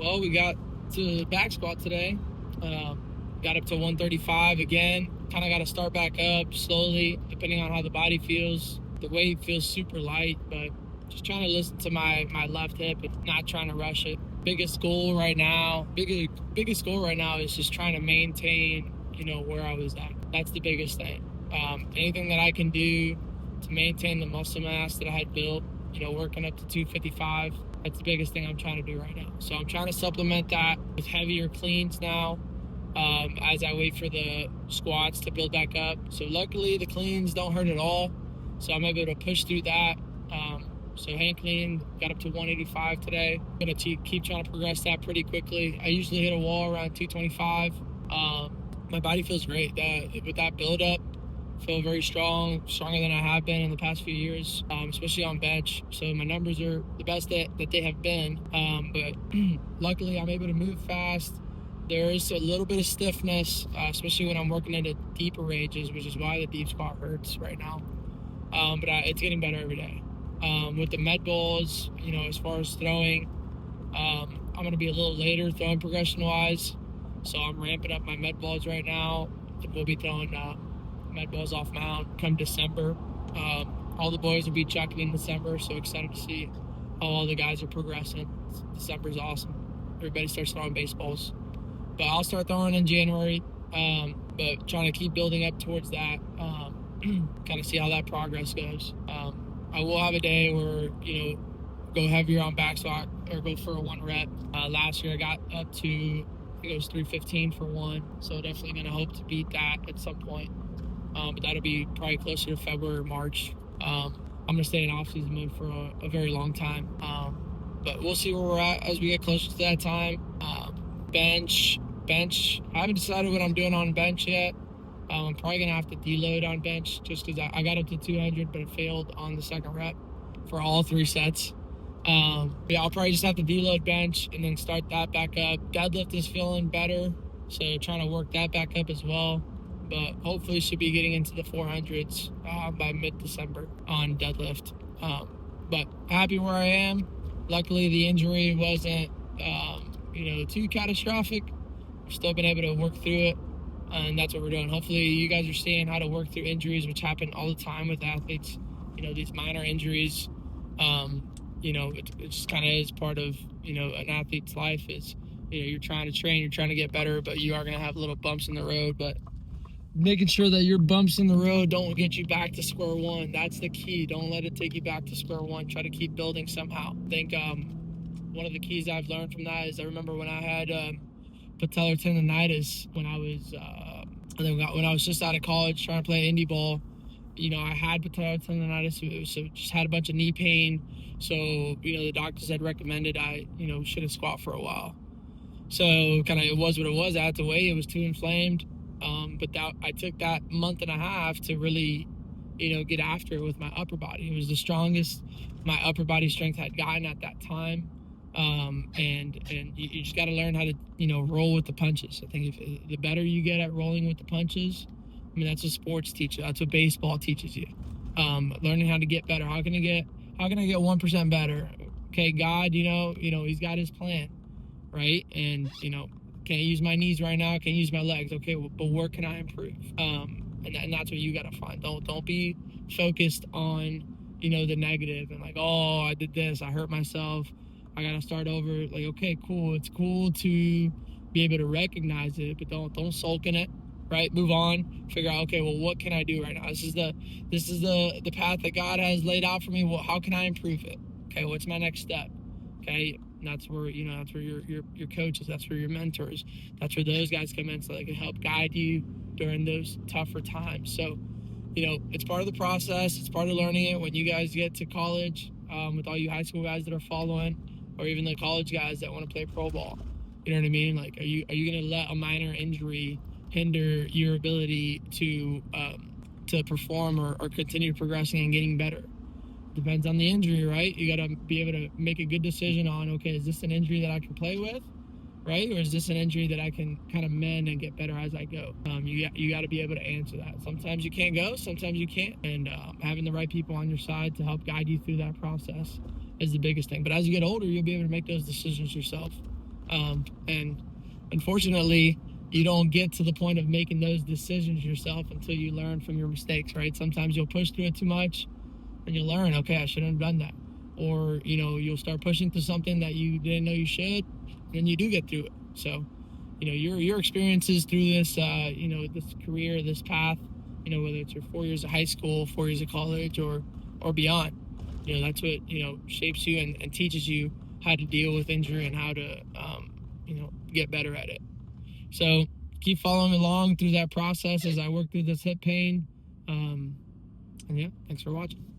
Well, we got to back squat today. Uh, got up to 135 again. Kind of got to start back up slowly, depending on how the body feels. The weight feels super light, but just trying to listen to my left hip and not trying to rush it. Biggest goal right now is just trying to maintain, where I was at. That's the biggest thing. Anything that I can do to maintain the muscle mass that I had built, working up to 255. That's the biggest thing I'm trying to do right now. So I'm trying to supplement that with heavier cleans now as I wait for the squats to build back up. So luckily the cleans don't hurt at all. So I'm able to push through that. So hand clean, got up to 185 today. I'm going to keep trying to progress that pretty quickly. I usually hit a wall around 225. My body feels great. With that build up, feel very stronger than I have been in the past few years, especially on bench. So my numbers are the best that they have been. But luckily, I'm able to move fast. There is a little bit of stiffness, especially when I'm working into deeper ranges, which is why the deep squat hurts right now. But it's getting better every day. With the med balls, as far as throwing, I'm going to be a little later throwing progression-wise. So I'm ramping up my med balls right now. We'll be throwing med balls off mount come December. All the boys will be chucking in December, so excited to see how all the guys are progressing. December's awesome. Everybody starts throwing baseballs. But I'll start throwing in January, but trying to keep building up towards that, kind of see how that progress goes. I will have a day where, go heavier on back squat or go for a 1 rep. Last year I got up to, I think it was 315 for 1, so definitely going to hope to beat that at some point. But that'll be probably closer to February or March. I'm going to stay in off-season mode for a very long time. But we'll see where we're at as we get closer to that time. Bench. I haven't decided what I'm doing on bench yet. I'm probably going to have to deload on bench just because I got up to 200, but it failed on the second rep for all 3 sets. I'll probably just have to deload bench and then start that back up. Deadlift is feeling better, so trying to work that back up as well. But hopefully should be getting into the 400s by mid-December on deadlift. But happy where I am. Luckily, the injury wasn't, too catastrophic. We've still been able to work through it, and that's what we're doing. Hopefully, you guys are seeing how to work through injuries, which happen all the time with athletes. These minor injuries, it just kind of is part of, an athlete's life is, you're trying to train, you're trying to get better, but you are going to have little bumps in the road. But making sure that your bumps in the road don't get you back to square one. That's the key. Don't let it take you back to square one. Try to keep building somehow. I think one of the keys I've learned from that is I remember when I had patellar tendonitis when I was just out of college trying to play indie ball. I had patellar tendonitis, so just had a bunch of knee pain. So, the doctors had recommended I, shouldn't squat for a while. So kind of it was what it was. I had to wait. It was too inflamed. But I took that month and a half to really, get after it with my upper body. It was the strongest my upper body strength had gotten at that time. And you just got to learn how to, roll with the punches. I think the better you get at rolling with the punches, that's what sports teach you. That's what baseball teaches you. Learning how to get better. How can I get 1% better? Okay, God, he's got his plan, right? And, can't use my knees right now. Can't use my legs. Okay, but where can I improve? And that's what you got to find. Don't be focused on, the negative and like, oh, I did this. I hurt myself. I got to start over. Like, okay, cool. It's cool to be able to recognize it, but don't sulk in it, right? Move on. Figure out, okay, well, what can I do right now? This is the path that God has laid out for me. Well, how can I improve it? Okay, what's my next step? Okay. And that's where your coaches, that's where your mentors, that's where those guys come in so they can help guide you during those tougher times. So, it's part of the process. It's part of learning it when you guys get to college, with all you high school guys that are following, or even the college guys that want to play pro ball. You know what I mean? Like, are you going to let a minor injury hinder your ability to perform or continue progressing and getting better? Depends on the injury, right? You got to be able to make a good decision on, okay, is this an injury that I can play with, right? Or is this an injury that I can kind of mend and get better as I go? You got to be able to answer that. Sometimes you can't go, sometimes you can't. And having the right people on your side to help guide you through that process is the biggest thing. But as you get older, you'll be able to make those decisions yourself. And unfortunately, you don't get to the point of making those decisions yourself until you learn from your mistakes, right? Sometimes you'll push through it too much and you'll learn, okay, I shouldn't have done that. Or, you'll start pushing through something that you didn't know you should, and you do get through it. So, your experiences through this, this career, this path, whether it's your 4 years of high school, 4 years of college, or beyond, that's what, shapes you and teaches you how to deal with injury and how to, get better at it. So keep following along through that process as I work through this hip pain. And yeah, thanks for watching.